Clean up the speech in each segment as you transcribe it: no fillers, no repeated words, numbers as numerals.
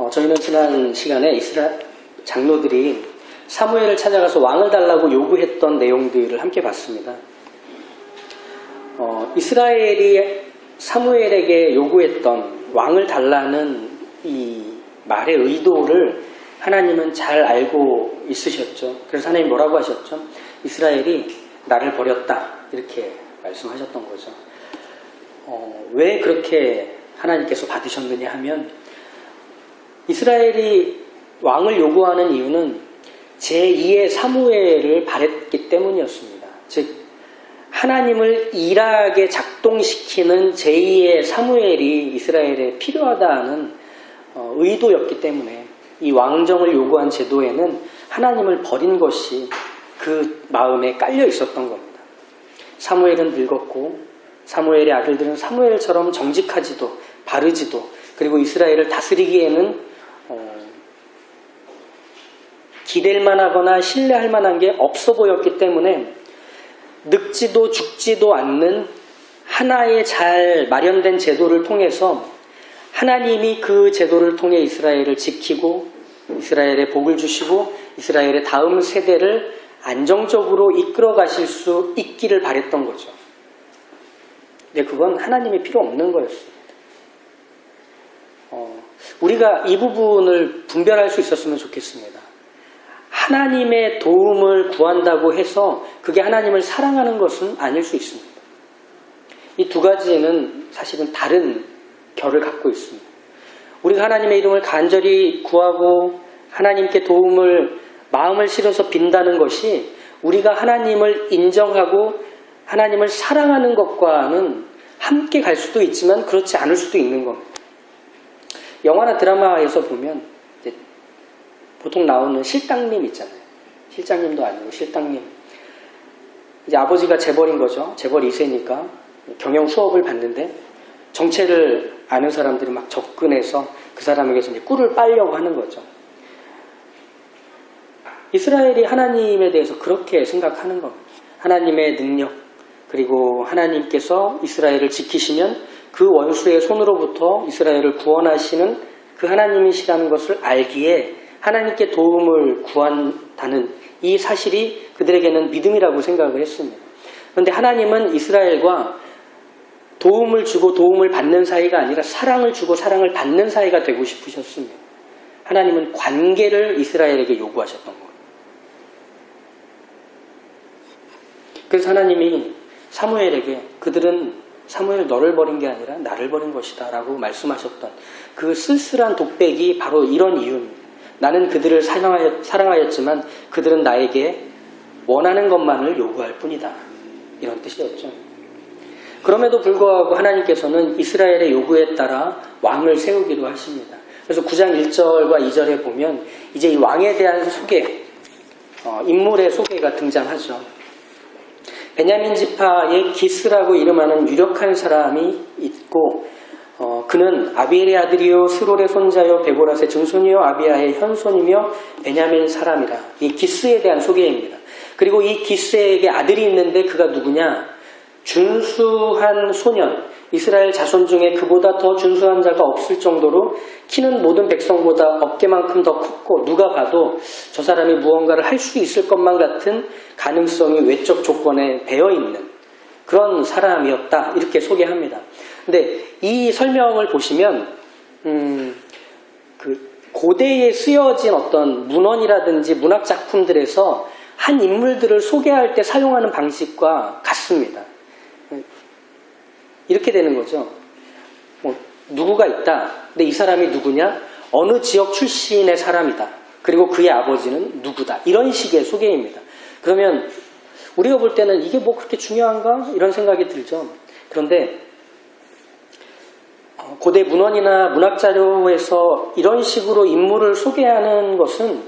저희는 지난 시간에 이스라엘 장로들이 사무엘을 찾아가서 왕을 달라고 요구했던 내용들을 함께 봤습니다. 이스라엘이 사무엘에게 요구했던 왕을 달라는 이 말의 의도를 하나님은 잘 알고 있으셨죠. 그래서 하나님 뭐라고 하셨죠? 이스라엘이 나를 버렸다, 이렇게 말씀하셨던 거죠. 왜 그렇게 하나님께서 받으셨느냐 하면, 이스라엘이 왕을 요구하는 이유는 제2의 사무엘을 바랬기 때문이었습니다. 즉 하나님을 일하게 작동시키는 제2의 사무엘이 이스라엘에 필요하다는 의도였기 때문에 이 왕정을 요구한 제도에는 하나님을 버린 것이 그 마음에 깔려 있었던 겁니다. 사무엘은 늙었고 사무엘의 아들들은 사무엘처럼 정직하지도 바르지도, 그리고 이스라엘을 다스리기에는 기댈 만하거나 신뢰할 만한 게 없어 보였기 때문에 늙지도 죽지도 않는 하나의 잘 마련된 제도를 통해서 하나님이 그 제도를 통해 이스라엘을 지키고 이스라엘에 복을 주시고 이스라엘의 다음 세대를 안정적으로 이끌어 가실 수 있기를 바랬던 거죠. 근데 그건 하나님이 필요 없는 거였습니다. 우리가 이 부분을 분별할 수 있었으면 좋겠습니다. 하나님의 도움을 구한다고 해서 그게 하나님을 사랑하는 것은 아닐 수 있습니다. 이 두 가지는 사실은 다른 결을 갖고 있습니다. 우리가 하나님의 이름을 간절히 구하고 하나님께 도움을 마음을 실어서 빈다는 것이 우리가 하나님을 인정하고 하나님을 사랑하는 것과는 함께 갈 수도 있지만 그렇지 않을 수도 있는 겁니다. 영화나 드라마에서 보면 이제 보통 나오는 실장님 있잖아요. 실장님도 아니고 실장님. 이제 아버지가 재벌인 거죠. 재벌 2세니까 경영 수업을 받는데 정체를 아는 사람들이 막 접근해서 그 사람에게서 이제 꿀을 빨려고 하는 거죠. 이스라엘이 하나님에 대해서 그렇게 생각하는 겁니다. 하나님의 능력, 그리고 하나님께서 이스라엘을 지키시면 그 원수의 손으로부터 이스라엘을 구원하시는 그 하나님이시라는 것을 알기에 하나님께 도움을 구한다는 이 사실이 그들에게는 믿음이라고 생각을 했습니다. 그런데 하나님은 이스라엘과 도움을 주고 도움을 받는 사이가 아니라 사랑을 주고 사랑을 받는 사이가 되고 싶으셨습니다. 하나님은 관계를 이스라엘에게 요구하셨던 거예요. 그래서 하나님이 사무엘에게 그들은 사무엘 너를 버린 게 아니라 나를 버린 것이다 라고 말씀하셨던 그 쓸쓸한 독백이 바로 이런 이유입니다. 나는 그들을 사랑하였지만 그들은 나에게 원하는 것만을 요구할 뿐이다, 이런 뜻이었죠. 그럼에도 불구하고 하나님께서는 이스라엘의 요구에 따라 왕을 세우기로 하십니다. 그래서 9장 1절과 2절에 보면 이제 이 왕에 대한 소개, 인물의 소개가 등장하죠. 베냐민 지파의 기스라고 이름하는 유력한 사람이 있고 그는 아비엘의 아들이요 스롤의 손자요 베고랏의 증손이요 아비야의 현손이며 베냐민 사람이라. 이 기스에 대한 소개입니다. 그리고 이 기스에게 아들이 있는데 그가 누구냐? 준수한 소년, 이스라엘 자손 중에 그보다 더 준수한 자가 없을 정도로 키는 모든 백성보다 어깨만큼 더 컸고 누가 봐도 저 사람이 무언가를 할 수 있을 것만 같은 가능성이 외적 조건에 배어있는 그런 사람이었다, 이렇게 소개합니다. 근데 이 설명을 보시면 그 고대에 쓰여진 어떤 문헌이라든지 문학 작품들에서 한 인물들을 소개할 때 사용하는 방식과 같습니다. 이렇게 되는 거죠. 누구가 있다. 근데 이 사람이 누구냐? 어느 지역 출신의 사람이다. 그리고 그의 아버지는 누구다. 이런 식의 소개입니다. 그러면 우리가 볼 때는 이게 뭐 그렇게 중요한가? 이런 생각이 들죠. 그런데 고대 문헌이나 문학자료에서 이런 식으로 인물을 소개하는 것은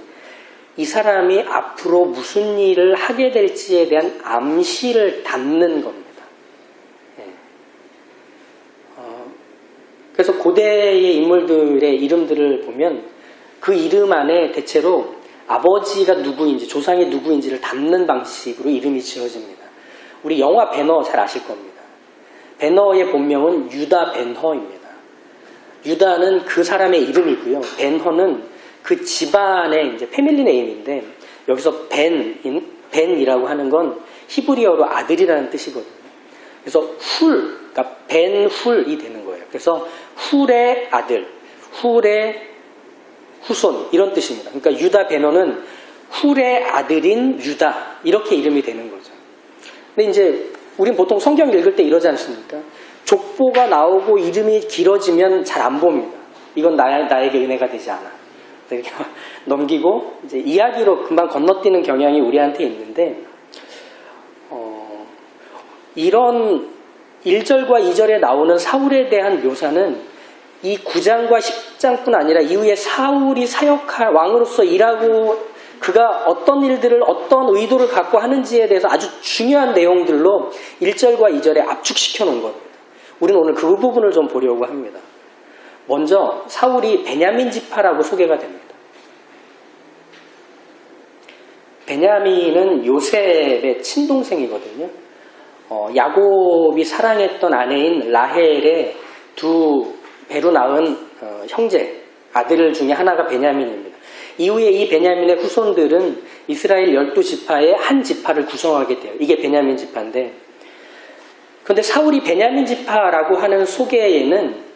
이 사람이 앞으로 무슨 일을 하게 될지에 대한 암시를 담는 겁니다. 그래서 고대의 인물들의 이름들을 보면 그 이름 안에 대체로 아버지가 누구인지, 조상이 누구인지를 담는 방식으로 이름이 지어집니다. 우리 영화 배너 잘 아실 겁니다. 배너의 본명은 유다 벤허입니다. 유다는 그 사람의 이름이고요. 벤허는 그 집안의 이제 패밀리 네임인데 여기서 벤이라고 하는 건 히브리어로 아들이라는 뜻이거든요. 그래서 그러니까 벤훌이 되는 거예요. 그래서 훌의 아들, 훌의 후손 이런 뜻입니다. 그러니까 유다 벤허는 훌의 아들인 유다 이렇게 이름이 되는 거죠. 근데 이제 우린 보통 성경 읽을 때 이러지 않습니까? 족보가 나오고 이름이 길어지면 잘 안 봅니다. 이건 나에게 은혜가 되지 않아. 이렇게 넘기고 이제 이야기로 금방 건너뛰는 경향이 우리한테 있는데 이런 1절과 2절에 나오는 사울에 대한 묘사는 이 9장과 10장뿐 아니라 이후에 사울이 사역할 왕으로서 일하고 그가 어떤 일들을 어떤 의도를 갖고 하는지에 대해서 아주 중요한 내용들로 1절과 2절에 압축시켜 놓은 겁니다. 우리는 오늘 그 부분을 좀 보려고 합니다. 먼저 사울이 베냐민 지파라고 소개가 됩니다. 베냐민은 요셉의 친동생이거든요. 야곱이 사랑했던 아내인 라헬의 두 배로 낳은 형제, 아들 중에 하나가 베냐민입니다. 이후에 이 베냐민의 후손들은 이스라엘 12지파의 한 지파를 구성하게 돼요. 이게 베냐민 지파인데 그런데 사울이 베냐민 지파라고 하는 소개에는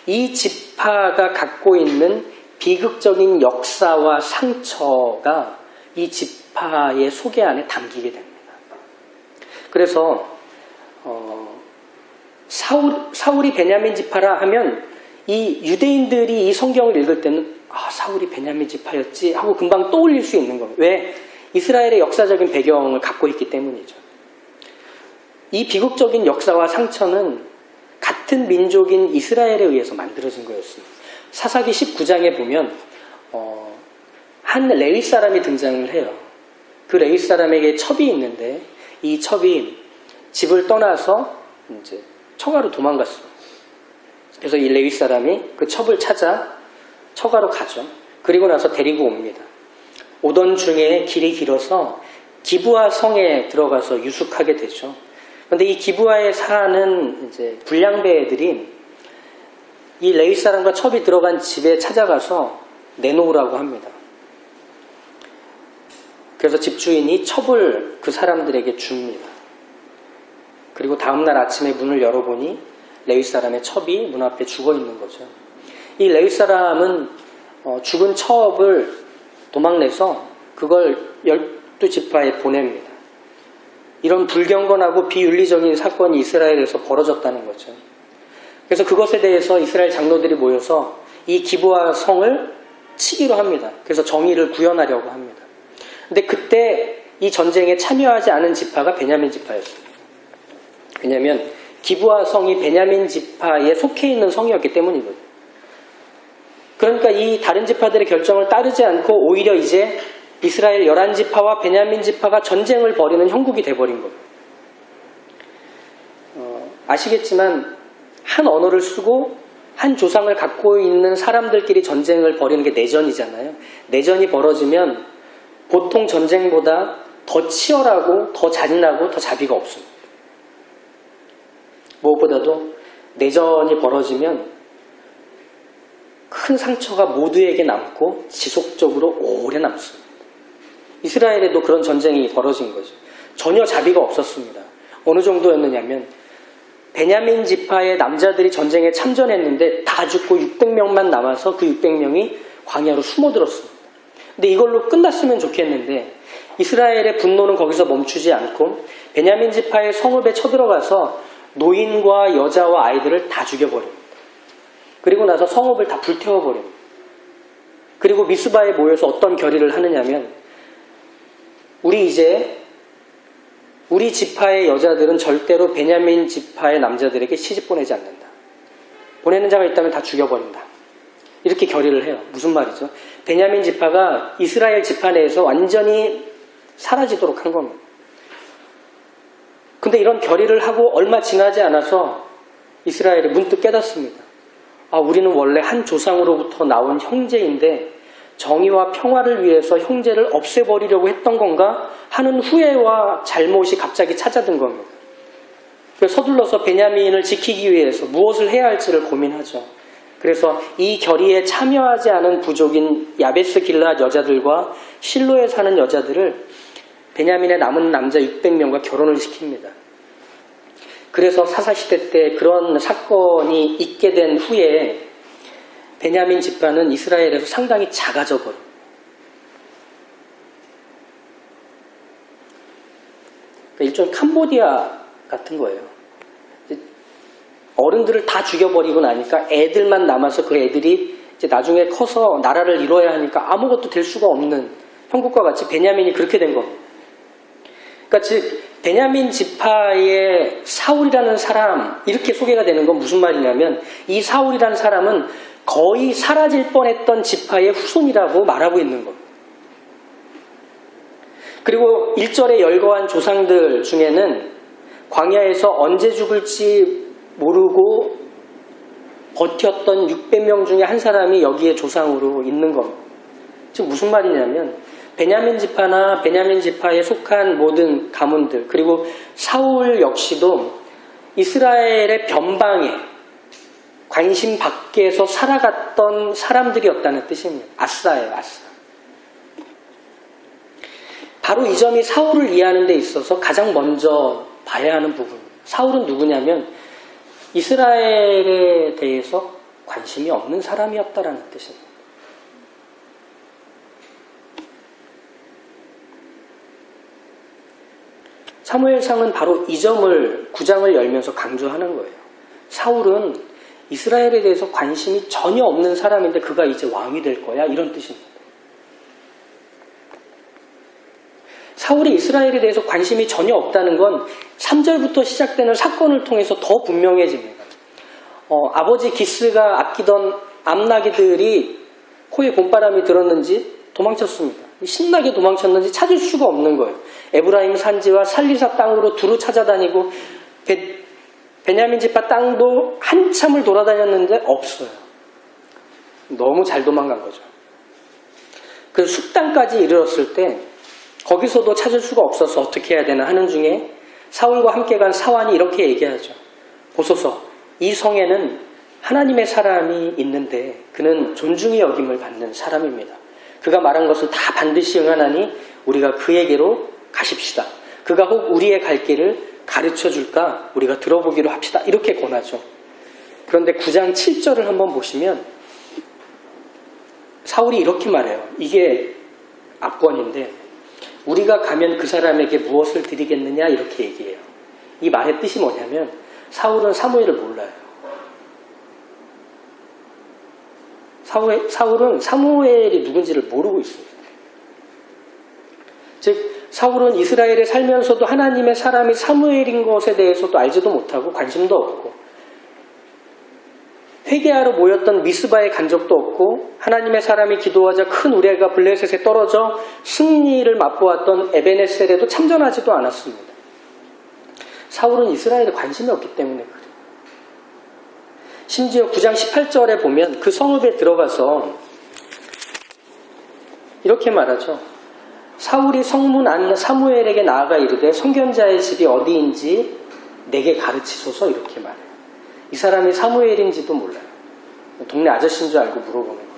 이 지파가 갖고 있는 비극적인 역사와 상처가 이 지파의 소개 안에 담기게 됩니다. 그래서 사울이 베냐민 지파라 하면 이 유대인들이 이 성경을 읽을 때는 사울이 베냐민 지파였지 하고 금방 떠올릴 수 있는 겁니다. 왜? 이스라엘의 역사적인 배경을 갖고 있기 때문이죠. 이 비극적인 역사와 상처는 같은 민족인 이스라엘에 의해서 만들어진 거였습니다. 사사기 19장에 보면 한 레위 사람이 등장을 해요. 그 레위 사람에게 첩이 있는데 이 첩이 집을 떠나서 이제 처가로 도망갔어요. 그래서 이 레위 사람이 그 첩을 찾아 처가로 가죠. 그리고 나서 데리고 옵니다. 오던 중에 길이 길어서 기브아 성에 들어가서 유숙하게 되죠. 그런데 이 기브아에 사는 이제 불량배들이 이 레위 사람과 첩이 들어간 집에 찾아가서 내놓으라고 합니다. 그래서 집주인이 첩을 그 사람들에게 줍니다. 그리고 다음날 아침에 문을 열어보니 레위 사람의 첩이 문 앞에 죽어 있는 거죠. 이 레위 사람은 죽은 첩을 도망내서 그걸 12지파에 보냅니다. 이런 불경건하고 비윤리적인 사건이 이스라엘에서 벌어졌다는 거죠. 그래서 그것에 대해서 이스라엘 장로들이 모여서 이 기브아 성을 치기로 합니다. 그래서 정의를 구현하려고 합니다. 근데 그때 이 전쟁에 참여하지 않은 지파가 베냐민 지파였습니다. 왜냐하면 기브아 성이 베냐민 지파에 속해 있는 성이었기 때문이거든요. 그러니까 이 다른 지파들의 결정을 따르지 않고 오히려 이제 이스라엘 11지파와 베냐민 지파가 전쟁을 벌이는 형국이 돼버린 거예요. 아시겠지만 한 언어를 쓰고 한 조상을 갖고 있는 사람들끼리 전쟁을 벌이는 게 내전이잖아요. 내전이 벌어지면 보통 전쟁보다 더 치열하고 더 잔인하고 더 자비가 없습니다. 무엇보다도 내전이 벌어지면 큰 상처가 모두에게 남고 지속적으로 오래 남습니다. 이스라엘에도 그런 전쟁이 벌어진 거죠. 전혀 자비가 없었습니다. 어느 정도였느냐면 베냐민 지파의 남자들이 전쟁에 참전했는데 다 죽고 600명만 남아서 그 600명이 광야로 숨어들었습니다. 근데 이걸로 끝났으면 좋겠는데 이스라엘의 분노는 거기서 멈추지 않고 베냐민 지파의 성읍에 쳐들어가서 노인과 여자와 아이들을 다 죽여버립니다. 그리고 나서 성읍을 다 불태워버립니다. 그리고 미스바에 모여서 어떤 결의를 하느냐면 우리 지파의 여자들은 절대로 베냐민 지파의 남자들에게 시집 보내지 않는다. 보내는 자가 있다면 다 죽여버린다. 이렇게 결의를 해요. 무슨 말이죠? 베냐민 지파가 이스라엘 지파 내에서 완전히 사라지도록 한 겁니다. 근데 이런 결의를 하고 얼마 지나지 않아서 이스라엘이 문득 깨닫습니다. 우리는 원래 한 조상으로부터 나온 형제인데 정의와 평화를 위해서 형제를 없애버리려고 했던 건가 하는 후회와 잘못이 갑자기 찾아든 겁니다. 그래서 서둘러서 베냐민을 지키기 위해서 무엇을 해야 할지를 고민하죠. 그래서 이 결의에 참여하지 않은 부족인 야베스 길르앗 여자들과 실로에 사는 여자들을 베냐민의 남은 남자 600명과 결혼을 시킵니다. 그래서 사사시대 때 그런 사건이 있게 된 후에 베냐민 지파는 이스라엘에서 상당히 작아져 버립니다. 그러니까 일종의 캄보디아 같은 거예요. 어른들을 다 죽여버리고 나니까 애들만 남아서 그 애들이 이제 나중에 커서 나라를 이뤄야 하니까 아무것도 될 수가 없는 형국과 같이 베냐민이 그렇게 된 겁니다. 그러니까 즉 베냐민 지파의 사울이라는 사람 이렇게 소개가 되는 건 무슨 말이냐면 이 사울이라는 사람은 거의 사라질 뻔했던 지파의 후손이라고 말하고 있는 겁니다. 그리고 1절에 열거한 조상들 중에는 광야에서 언제 죽을지 모르고 버텼던 600명 중에 한 사람이 여기에 조상으로 있는 겁니다. 즉 무슨 말이냐면 베냐민 지파나 베냐민 지파에 속한 모든 가문들 그리고 사울 역시도 이스라엘의 변방에 관심 밖에서 살아갔던 사람들이었다는 뜻입니다. 아싸예요. 아싸. 바로 이 점이 사울을 이해하는 데 있어서 가장 먼저 봐야 하는 부분입니다. 사울은 누구냐면 이스라엘에 대해서 관심이 없는 사람이었다라는 뜻입니다. 사무엘상은 바로 이 점을 9장을 열면서 강조하는 거예요. 사울은 이스라엘에 대해서 관심이 전혀 없는 사람인데 그가 이제 왕이 될 거야 이런 뜻입니다. 사울이 이스라엘에 대해서 관심이 전혀 없다는 건 3절부터 시작되는 사건을 통해서 더 분명해집니다. 아버지 기스가 아끼던 암나기들이 코에 봄바람이 들었는지 도망쳤습니다. 신나게 도망쳤는지 찾을 수가 없는 거예요. 에브라임 산지와 살리사 땅으로 두루 찾아다니고 베냐민 지파 땅도 한참을 돌아다녔는데 없어요. 너무 잘 도망간 거죠. 그 숙당까지 이르렀을 때 거기서도 찾을 수가 없어서 어떻게 해야 되나 하는 중에 사울과 함께 간 사환이 이렇게 얘기하죠. 보소서, 이 성에는 하나님의 사람이 있는데 그는 존중의 여김을 받는 사람입니다. 그가 말한 것을 다 반드시 응하나니 우리가 그에게로 가십시다. 그가 혹 우리의 갈 길을 가르쳐 줄까 우리가 들어보기로 합시다. 이렇게 권하죠. 그런데 9장 7절을 한번 보시면 사울이 이렇게 말해요. 이게 압권인데 우리가 가면 그 사람에게 무엇을 드리겠느냐 이렇게 얘기해요. 이 말의 뜻이 뭐냐면 사울은 사무엘을 몰라요. 사울은 사무엘이 누군지를 모르고 있어요. 즉 사울은 이스라엘에 살면서도 하나님의 사람이 사무엘인 것에 대해서도 알지도 못하고 관심도 없고 회개하러 모였던 미스바에 간 적도 없고 하나님의 사람이 기도하자 큰 우레가 블레셋에 떨어져 승리를 맛보았던 에베네셀에도 참전하지도 않았습니다. 사울은 이스라엘에 관심이 없기 때문에 그래요. 심지어 9장 18절에 보면 그 성읍에 들어가서 이렇게 말하죠. 사울이 성문 안 사무엘에게 나아가 이르되 선견자의 집이 어디인지 내게 가르치소서 이렇게 말해요. 이 사람이 사무엘인지도 몰라요. 동네 아저씨인 줄 알고 물어보는 거죠.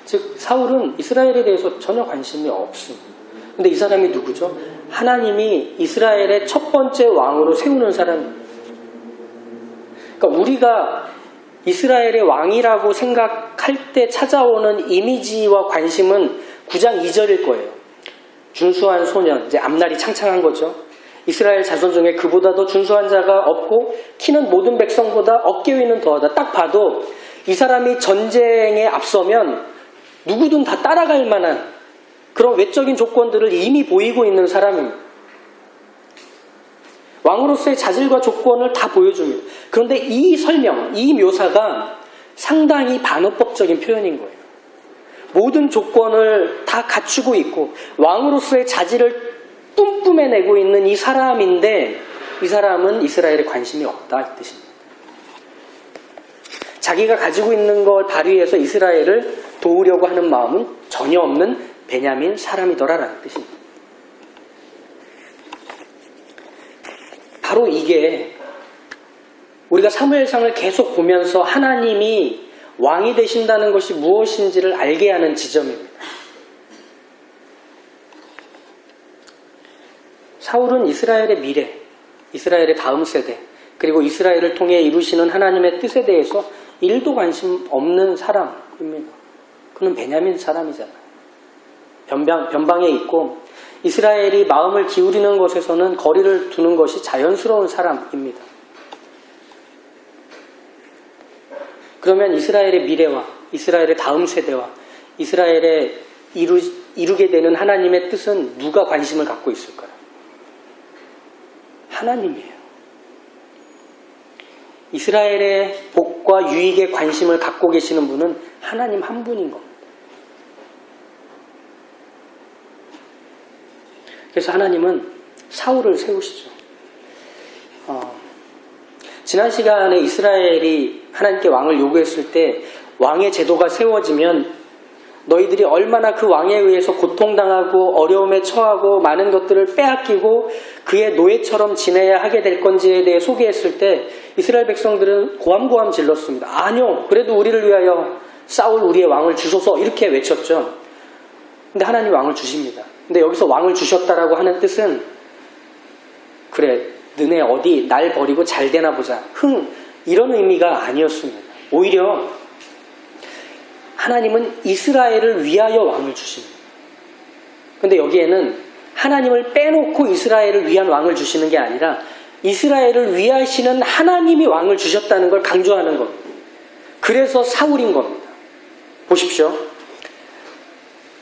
즉 사울은 이스라엘에 대해서 전혀 관심이 없습니다. 근데 이 사람이 누구죠? 하나님이 이스라엘의 첫 번째 왕으로 세우는 사람입니다. 그러니까 우리가 이스라엘의 왕이라고 생각할 때 찾아오는 이미지와 관심은 9장 2절일 거예요. 준수한 소년, 이제 앞날이 창창한 거죠. 이스라엘 자손 중에 그보다 더 준수한 자가 없고 키는 모든 백성보다 어깨 위는 더하다. 딱 봐도 이 사람이 전쟁에 앞서면 누구든 다 따라갈 만한 그런 외적인 조건들을 이미 보이고 있는 사람입니다. 왕으로서의 자질과 조건을 다 보여줍니다. 그런데 이 설명, 이 묘사가 상당히 반어법적인 표현인 거예요. 모든 조건을 다 갖추고 있고 왕으로서의 자질을 뿜뿜해내고 있는 이 사람인데 이 사람은 이스라엘에 관심이 없다 이 뜻입니다. 자기가 가지고 있는 걸 발휘해서 이스라엘을 도우려고 하는 마음은 전혀 없는 베냐민 사람이더라라는 뜻입니다. 바로 바로 이게 우리가 사무엘상을 계속 보면서 하나님이 왕이 되신다는 것이 무엇인지를 알게 하는 지점입니다. 사울은 이스라엘의 미래, 이스라엘의 다음 세대, 그리고 이스라엘을 통해 이루시는 하나님의 뜻에 대해서 1도 관심 없는 사람입니다. 그는 베냐민 사람이잖아요. 변방에 있고 이스라엘이 마음을 기울이는 것에서는 거리를 두는 것이 자연스러운 사람입니다. 그러면 이스라엘의 미래와 이스라엘의 다음 세대와 이스라엘의 이루게 되는 하나님의 뜻은 누가 관심을 갖고 있을까요? 하나님이에요. 이스라엘의 복과 유익에 관심을 갖고 계시는 분은 하나님 한 분인 겁니다. 그래서 하나님은 사울을 세우시죠. 지난 시간에 이스라엘이 하나님께 왕을 요구했을 때 왕의 제도가 세워지면 너희들이 얼마나 그 왕에 의해서 고통당하고 어려움에 처하고 많은 것들을 빼앗기고 그의 노예처럼 지내야 하게 될 건지에 대해 소개했을 때 이스라엘 백성들은 고함고함 질렀습니다. 아니요, 그래도 우리를 위하여 사울 우리의 왕을 주소서 이렇게 외쳤죠. 근데 하나님 왕을 주십니다. 근데 여기서 왕을 주셨다라고 하는 뜻은 그래, 너네 어디 날 버리고 잘 되나 보자. 이런 의미가 아니었습니다. 오히려 하나님은 이스라엘을 위하여 왕을 주십니다. 근데 여기에는 하나님을 빼놓고 이스라엘을 위한 왕을 주시는 게 아니라 이스라엘을 위하시는 하나님이 왕을 주셨다는 걸 강조하는 겁니다. 그래서 사울인 겁니다. 보십시오.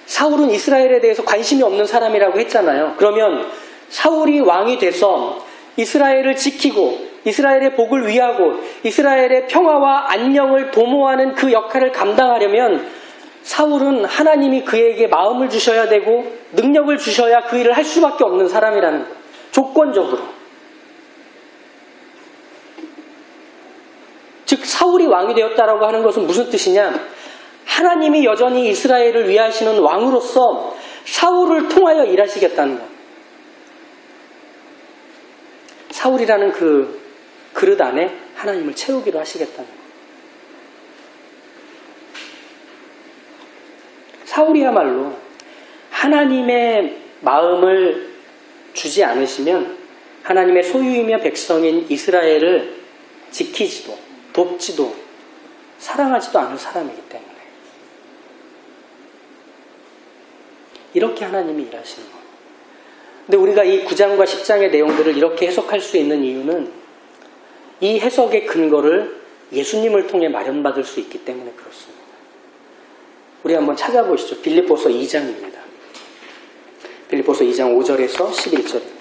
사울은 이스라엘에 대해서 관심이 없는 사람이라고 했잖아요. 그러면 사울이 왕이 돼서 이스라엘을 지키고 이스라엘의 복을 위하고 이스라엘의 평화와 안녕을 도모하는 그 역할을 감당하려면 사울은 하나님이 그에게 마음을 주셔야 되고 능력을 주셔야 그 일을 할 수밖에 없는 사람이라는 거예요. 조건적으로. 즉 사울이 왕이 되었다라고 하는 것은 무슨 뜻이냐? 하나님이 여전히 이스라엘을 위하시는 왕으로서 사울을 통하여 일하시겠다는 거예요. 사울이라는 그 그릇 안에 하나님을 채우기로 하시겠다는 거예요. 사울이야말로 하나님의 마음을 주지 않으시면 하나님의 소유이며 백성인 이스라엘을 지키지도 돕지도 사랑하지도 않을 사람이기 때문에 이렇게 하나님이 일하시는 거예요. 근데 우리가 이 9장과 10장의 내용들을 이렇게 해석할 수 있는 이유는 이 해석의 근거를 예수님을 통해 마련받을 수 있기 때문에 그렇습니다. 우리 한번 찾아보시죠. 빌립보서 2장입니다. 빌립보서 2장 5절에서 11절입니다.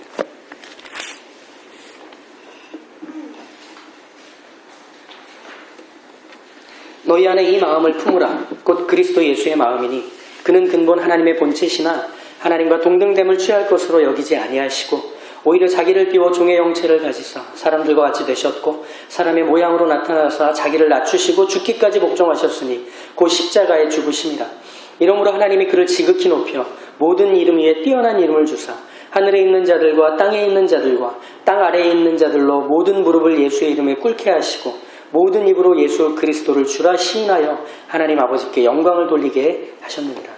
너희 안에 이 마음을 품으라. 곧 그리스도 예수의 마음이니 그는 근본 하나님의 본체시나 하나님과 동등됨을 취할 것으로 여기지 아니하시고 오히려 자기를 비워 종의 형체를 가지사 사람들과 같이 되셨고 사람의 모양으로 나타나사 자기를 낮추시고 죽기까지 복종하셨으니 곧 십자가에 죽으심이라. 이러므로 하나님이 그를 지극히 높여 모든 이름 위에 뛰어난 이름을 주사 하늘에 있는 자들과 땅에 있는 자들과 땅 아래에 있는 자들로 모든 무릎을 예수의 이름에 꿇게 하시고 모든 입으로 예수 그리스도를 주라 시인하여 하나님 아버지께 영광을 돌리게 하셨느니라.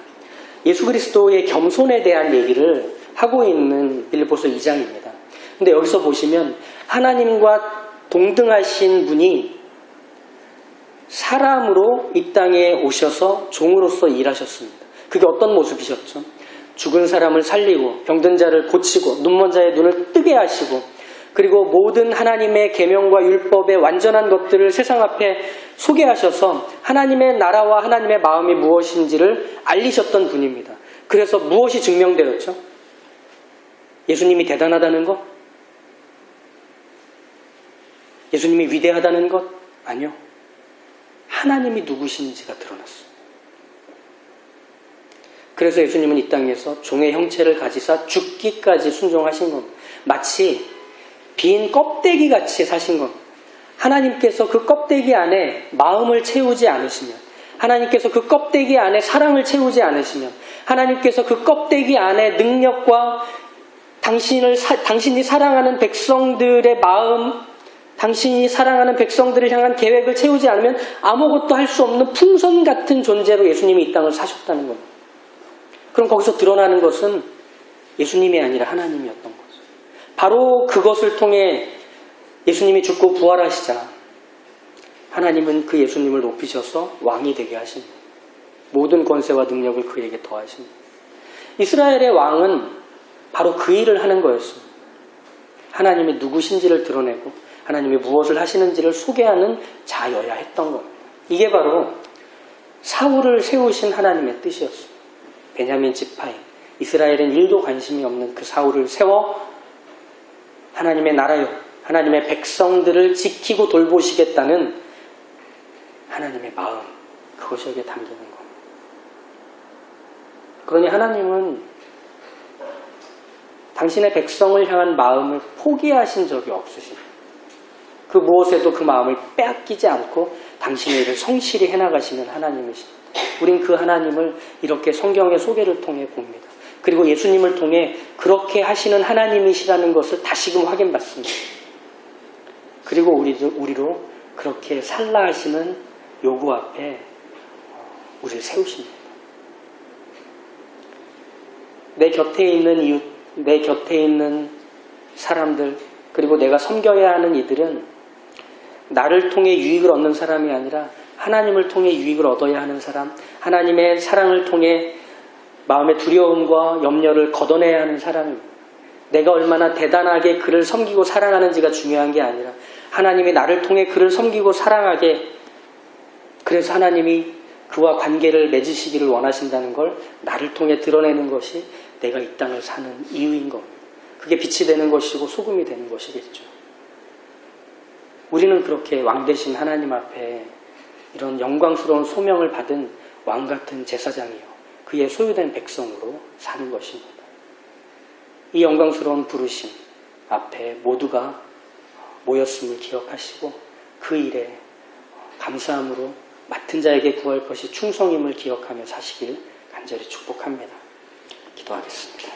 예수 그리스도의 겸손에 대한 얘기를 하고 있는 빌립보서 2장입니다. 근데 여기서 보시면 하나님과 동등하신 분이 사람으로 이 땅에 오셔서 종으로서 일하셨습니다. 그게 어떤 모습이셨죠? 죽은 사람을 살리고 병든 자를 고치고 눈먼 자의 눈을 뜨게 하시고 그리고 모든 하나님의 계명과 율법의 완전한 것들을 세상 앞에 소개하셔서 하나님의 나라와 하나님의 마음이 무엇인지를 알리셨던 분입니다. 그래서 무엇이 증명되었죠? 예수님이 대단하다는 것? 예수님이 위대하다는 것? 아니요. 하나님이 누구신지가 드러났어요. 그래서 예수님은 이 땅에서 종의 형체를 가지사 죽기까지 순종하신 겁니다. 마치 빈 껍데기 같이 사신 겁니다. 하나님께서 그 껍데기 안에 마음을 채우지 않으시면, 하나님께서 그 껍데기 안에 사랑을 채우지 않으시면, 하나님께서 그 껍데기 안에 능력과 당신이 사랑하는 백성들의 마음, 당신이 사랑하는 백성들을 향한 계획을 채우지 않으면 아무것도 할 수 없는 풍선 같은 존재로 예수님이 이 땅을 사셨다는 겁니다. 그럼 거기서 드러나는 것은 예수님이 아니라 하나님이었던 거죠. 바로 그것을 통해 예수님이 죽고 부활하시자 하나님은 그 예수님을 높이셔서 왕이 되게 하십니다. 모든 권세와 능력을 그에게 더하십니다. 이스라엘의 왕은 바로 그 일을 하는 거였습니다. 하나님이 누구신지를 드러내고 하나님이 무엇을 하시는지를 소개하는 자여야 했던 겁니다. 이게 바로 사울을 세우신 하나님의 뜻이었습니다. 베냐민 지파인 이스라엘은 일도 관심이 없는 그 사울을 세워 하나님의 나라요, 하나님의 백성들을 지키고 돌보시겠다는 하나님의 마음, 그것이 여기에 담기는 겁니다. 그러니 하나님은 당신의 백성을 향한 마음을 포기하신 적이 없으십니다. 그 무엇에도 그 마음을 빼앗기지 않고 당신의 일을 성실히 해나가시는 하나님이십니다. 우린 그 하나님을 이렇게 성경의 소개를 통해 봅니다. 그리고 예수님을 통해 그렇게 하시는 하나님이시라는 것을 다시금 확인받습니다. 그리고 우리로 그렇게 살라 하시는 요구 앞에 우리를 세우십니다. 내 곁에 있는 이웃, 내 곁에 있는 사람들, 그리고 내가 섬겨야 하는 이들은 나를 통해 유익을 얻는 사람이 아니라 하나님을 통해 유익을 얻어야 하는 사람, 하나님의 사랑을 통해 마음의 두려움과 염려를 걷어내야 하는 사람입니다. 내가 얼마나 대단하게 그를 섬기고 사랑하는지가 중요한 게 아니라 하나님이 나를 통해 그를 섬기고 사랑하게, 그래서 하나님이 그와 관계를 맺으시기를 원하신다는 걸 나를 통해 드러내는 것이 내가 이 땅을 사는 이유인 겁니다. 그게 빛이 되는 것이고 소금이 되는 것이겠죠. 우리는 그렇게 왕 되신 하나님 앞에 이런 영광스러운 소명을 받은 왕 같은 제사장이요, 그의 소유된 백성으로 사는 것입니다. 이 영광스러운 부르심 앞에 모두가 모였음을 기억하시고 그 일에 감사함으로 맡은 자에게 구할 것이 충성임을 기억하며 사시길 간절히 축복합니다. 기도하겠습니다.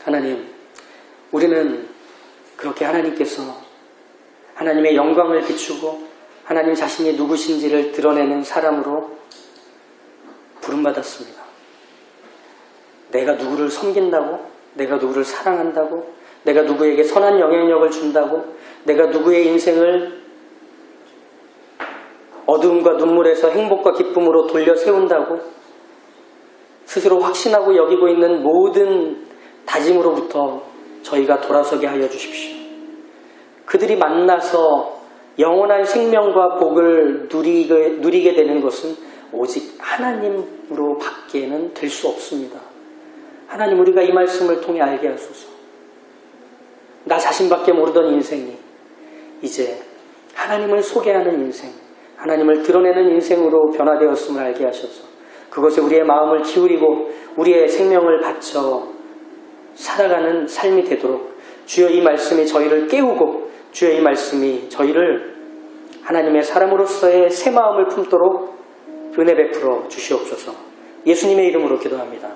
하나님, 우리는 그렇게 하나님께서 하나님의 영광을 비추고 하나님 자신이 누구신지를 드러내는 사람으로 부름받았습니다. 내가 누구를 섬긴다고, 내가 누구를 사랑한다고, 내가 누구에게 선한 영향력을 준다고, 내가 누구의 인생을 어두움과 눈물에서 행복과 기쁨으로 돌려 세운다고 스스로 확신하고 여기고 있는 모든 다짐으로부터 저희가 돌아서게 하여 주십시오. 그들이 만나서 영원한 생명과 복을 누리게 되는 것은 오직 하나님으로 밖에는 될 수 없습니다. 하나님, 우리가 이 말씀을 통해 알게 하소서. 나 자신밖에 모르던 인생이 이제 하나님을 소개하는 인생, 하나님을 드러내는 인생으로 변화되었음을 알게 하셔서 그것에 우리의 마음을 기울이고 우리의 생명을 바쳐 살아가는 삶이 되도록 주여 이 말씀이 저희를 깨우고 주여 이 말씀이 저희를 하나님의 사람으로서의 새 마음을 품도록 은혜 베풀어 주시옵소서. 예수님의 이름으로 기도합니다.